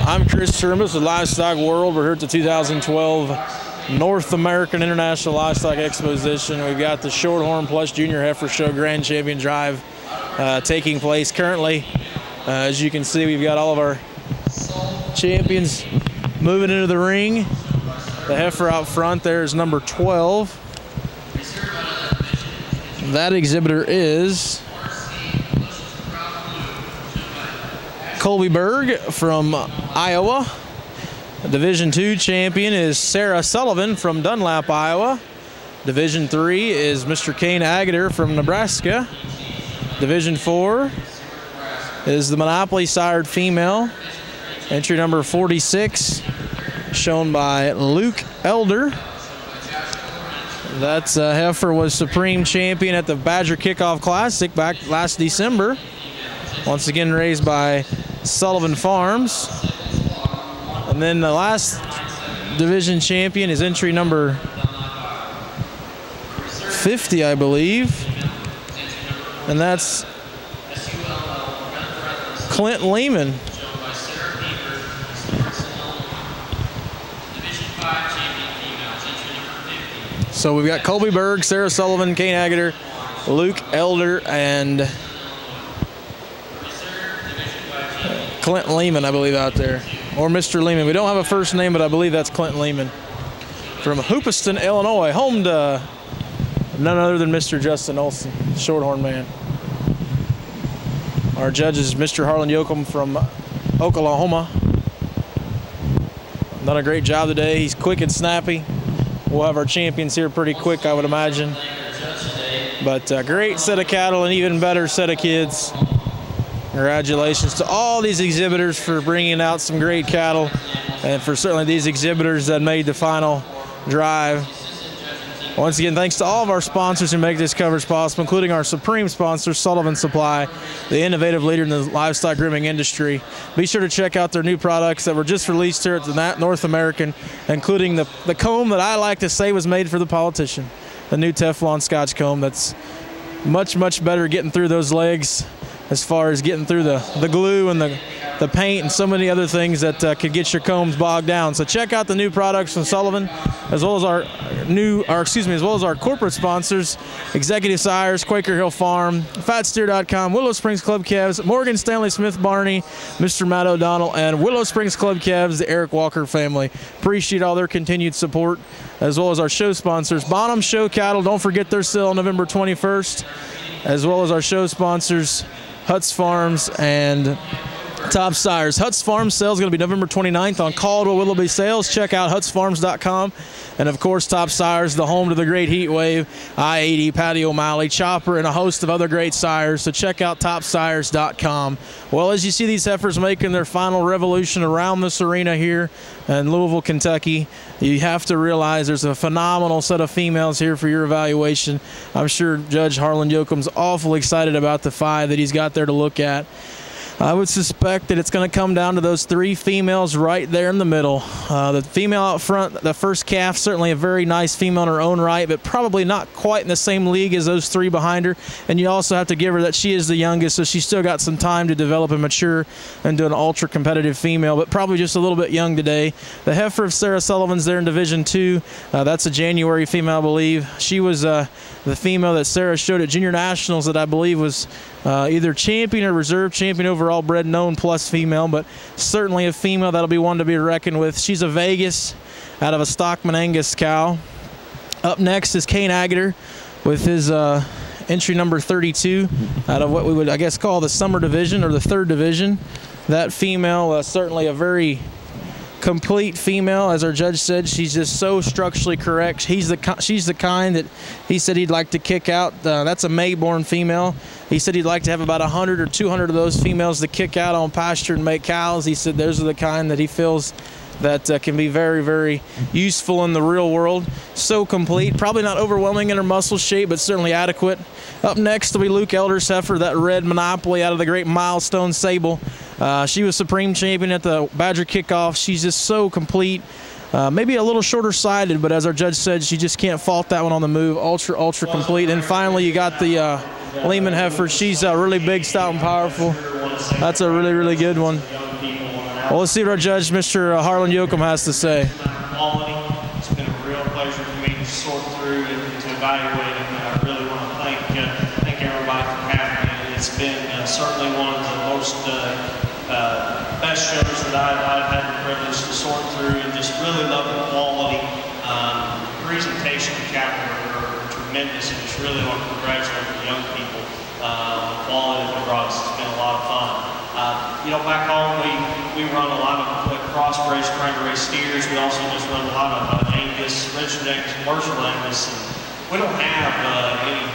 I'm Chris Shermis with Livestock World. We're here at the 2012 North American International Livestock Exposition. We've got the Shorthorn Plus Junior Heifer Show Grand Champion Drive taking place currently. As you can see, we've got all of our champions moving into the ring. The heifer out front there is number 12. That exhibitor is Colby Berg from Iowa. Division II champion is Sarah Sullivan from Dunlap, Iowa. Division III is Mr. Kane Agater from Nebraska. Division IV is the Monopoly sired female, entry number 46, shown by Luke Elder. That's heifer was supreme champion at the Badger Kickoff Classic back last December. Once again raised by Sullivan Farms. And then the last division champion is entry number 50, I believe. And that's Clint Lehman. So we've got Colby Berg, Sarah Sullivan, Kane Agater, Luke Elder, and Clint Lehman, I believe, out there. Or Mr. Lehman. We don't have a first name, but I believe that's Clint Lehman. From Hoopeston, Illinois, home to none other than Mr. Justin Olson, Shorthorn man. Our judge is Mr. Harlan Yoakum from Oklahoma. Done a great job today. He's quick and snappy. We'll have our champions here pretty quick, I would imagine. But a great set of cattle, and even better set of kids. Congratulations to all these exhibitors for bringing out some great cattle, and for certainly these exhibitors that made the final drive. Once again, thanks to all of our sponsors who make this coverage possible, including our supreme sponsor, Sullivan Supply, the innovative leader in the livestock grooming industry. Be sure to check out their new products that were just released here at the North American, including the comb that I like to say was made for the politician. The new Teflon Scotch comb that's much, much better getting through those legs as far as getting through the glue and the paint and so many other things that could get your combs bogged down. So check out the new products from Sullivan, as well as our corporate sponsors, Executive Sires, Quaker Hill Farm, Fatsteer.com, Willow Springs Club Calves, Morgan Stanley Smith Barney, Mr. Matt O'Donnell, and Willow Springs Club Calves, the Eric Walker family. Appreciate all their continued support, as well as our show sponsors, Bonham Show Cattle. Don't forget their sale November 21st, as well as our show sponsors, Huts Farms and Top Sires. Huts Farms sale is going to be November 29th on Caldwell-Willoughby sales. Check out hutsfarms.com. And of course, Top Sires, the home to the great heat wave, I-80, Patty O'Malley, Chopper, and a host of other great sires. So check out topsires.com. Well, as you see these heifers making their final revolution around this arena here in Louisville, Kentucky, you have to realize there's a phenomenal set of females here for your evaluation. I'm sure Judge Harlan Yoakum's awful excited about the 5 that he's got there to look at. I would suspect that it's going to come down to those 3 females right there in the middle. The female out front, the first calf, certainly a very nice female in her own right, but probably not quite in the same league as those 3 behind her. And you also have to give her that she is the youngest, so she's still got some time to develop and mature into an ultra-competitive female, but probably just a little bit young today. The heifer of Sarah Sullivan's there in Division II. That's a January female, I believe. She was the female that Sarah showed at Junior Nationals that I believe was either champion or reserve champion overall bred known plus female, but certainly a female that'll be one to be reckoned with. She's a Vegas out of a Stockman Angus cow. Up next is Kane Agater with his entry number 32 out of what we would, I guess, call the summer division or the 3rd division. That female, certainly a very complete female. As our judge said, she's just so structurally correct. She's the kind that he said he'd like to kick out. That's a Mayborn female. He said he'd like to have about 100 or 200 of those females to kick out on pasture and make cows. He said those are the kind that he feels that can be very, very useful in the real world. So complete, probably not overwhelming in her muscle shape, but certainly adequate. Up next will be Luke Elder's heifer, that red Monopoly out of the great Milestone Sable. She was supreme champion at the Badger Kickoff. She's just so complete. Maybe a little shorter-sided, but as our judge said, she just can't fault that one on the move. Ultra, ultra complete. And finally, you got the Lehman heifer. She's really big, stout, and powerful. That's a really, really good one. Well, let's see what our judge, Mr. Harlan Yoakum, has to say. Quality. It's been a real pleasure for me to sort through and to evaluate it. And I really want to thank everybody for having me. It's been certainly one of the most best shows that I've had the privilege to sort through, and just really love the quality. Presentation of cattle are tremendous, and just really want to congratulate the young people on the quality of the products. It's been a lot of fun. You know, back home we run a lot of crossbreeds, trying to raise steers. We also just run a lot of Angus, registered Angus, commercial Angus. And we don't have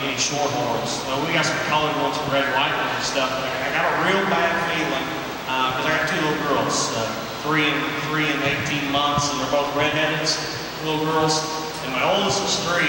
any Shorthorns. We got some colored ones and red and white ones and stuff. I got a real bad feeling because I got two little girls, 3 and 18 months, and they're both redheaded little girls. And my oldest is 3.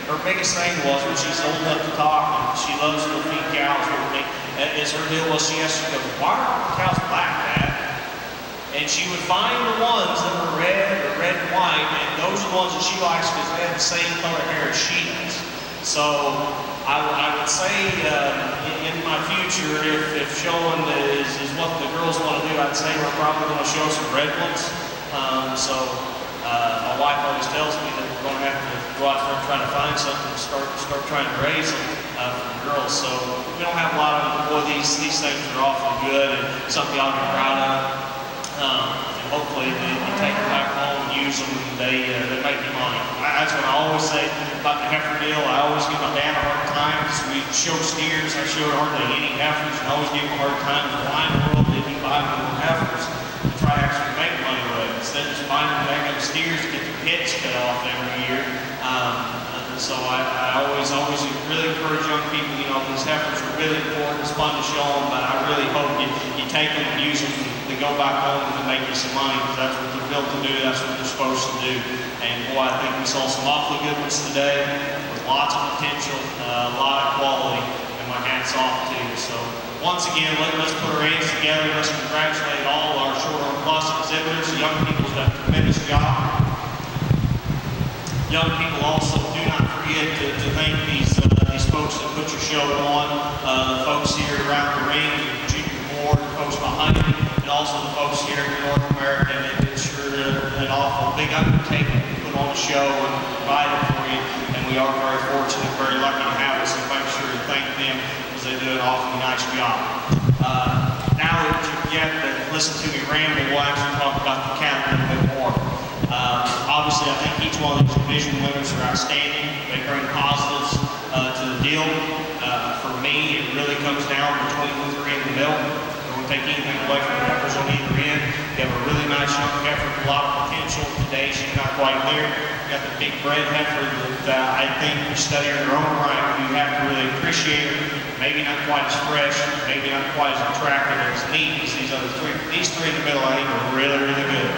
Her biggest thing was when she's old enough to talk, and she loves to feed cows with me, is her deal was she asked her, why are cows black, Dad? And she would find the ones that were red or red and white, and those are the ones that she likes because they have the same color hair as she does. So I would say in my future, if showing is what the girls want to do, I'd say we're probably going to show some red ones. My wife always tells me that we're going to have to go out there and try to find something and start trying to raise them for the girls. So we don't have a lot of them. Boy, these things are awfully good and something y'all can be proud of. And hopefully you take them back home and use them, and they make you money. That's what I always say about the heifer deal. I always give my dad a hard time because we show steers. I showed hardly any heifers, and I always give him a hard time. Why in the world did he buy more heifers to try to actually make money with it, instead of just buying them back up steers to get their heads cut off every year? So I always really encourage young people, you know, these heifers are really important. It's fun to show them, but I really hope you take them and use them to go back home and make you some money, because that's what they're built to do, that's what they're supposed to do. And boy, I think we saw some awfully good ones today with lots of potential, a lot of quality, and my hat's off to you. So once again, let's put our hands together. Let's congratulate all our Shorthorn Plus exhibitors. The young people's done a tremendous job. Young people also do not forget to thank these folks that put your show on, the folks here around the ring, the junior board, the folks behind me, and also the folks here in North America. And it's sure an awful big undertaking to put on a show and provide it for you. And we are very fortunate, very lucky to have it. So make sure to thank them because they do an awfully nice job. Now that you get to listen to me ramble, we'll actually talk about the cattle a little bit more. Obviously, I think each one of these division winners are outstanding. They bring positives to the deal. For me, it really comes down between the 3 and the milk. I don't take anything away from the heifers on either end. You have a really nice young heifer with a lot of potential. Today, she's not quite there. You got the big bred heifer that I think you study her in her own right. You have to really appreciate her. Maybe not quite as fresh, maybe not quite as attractive or as neat as these other 3. These 3 in the middle, I think, are really, really good.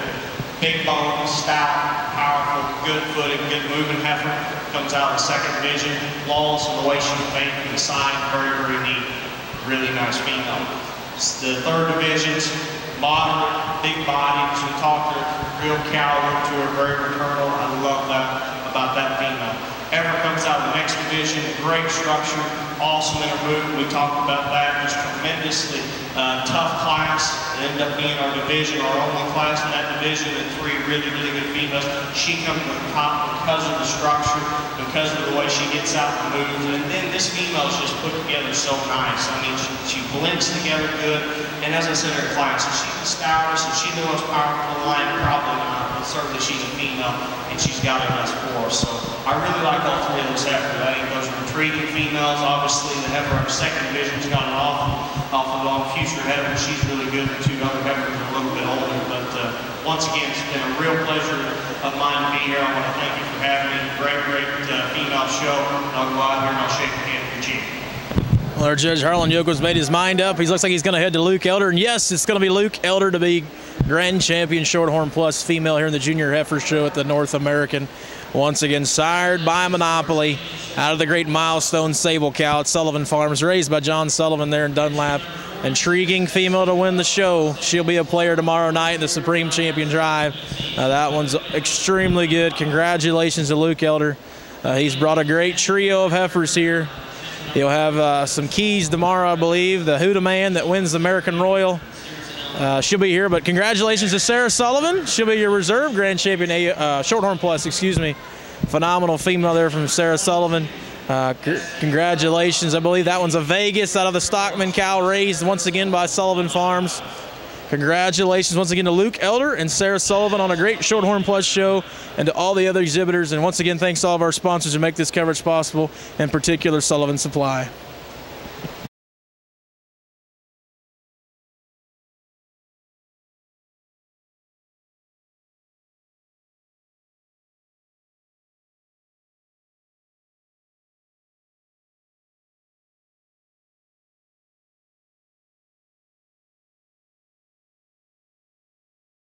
Big bone, stout, powerful, good-footed, good-moving heifer. Comes out of the 2nd division. Flawless in the way she's made from the side. Very, very neat. Really nice female. The 3rd division's moderate, big body. So we talked her real coward to her, very maternal. I love that about that female. Heifer comes out of the next division. Great structure. Awesome in her movement. We talked about that. Just tremendously tough class. It ended up being our division, our only class in that division, and 3 really, really good females. She comes to the top because of the structure, because of the way she gets out and moves. And then this female is just put together so nice. I mean, she blends together good. And as I said in her class, she's the stoutest, and she's the most powerful in the line, probably not, but certainly she's a female, and she's got a nice for us. So I really like all 3 of those heifers. I think those are intriguing females. Obviously, the heifer of the 2nd division's got an awful long future ahead of her. She's really good. The 2 other heifers are a little bit older. But once again, it's been a real pleasure of mine to be here. I want to thank you for having me. Great female show. I'll go out here and I'll shake your hand with you. Well, our judge Harlan Yoakum's made his mind up. He looks like he's going to head to Luke Elder. And yes, it's going to be Luke Elder to be grand champion Shorthorn Plus female here in the Junior Heifer Show at the North American. Once again, sired by Monopoly out of the great Milestone Sable cow at Sullivan Farms, raised by John Sullivan there in Dunlap. Intriguing female to win the show. She'll be a player tomorrow night in the Supreme Champion Drive. That one's extremely good. Congratulations to Luke Elder. He's brought a great trio of heifers here. He'll have some keys tomorrow, I believe. The Huda Man that wins the American Royal. She'll be here, but congratulations to Sarah Sullivan. She'll be your reserve grand champion, Shorthorn Plus, excuse me. Phenomenal female there from Sarah Sullivan. Congratulations. I believe that one's a Vegas out of the Stockman cow raised once again by Sullivan Farms. Congratulations once again to Luke Elder and Sarah Sullivan on a great Shorthorn Plus show, and to all the other exhibitors. And once again, thanks to all of our sponsors who make this coverage possible, in particular Sullivan Supply.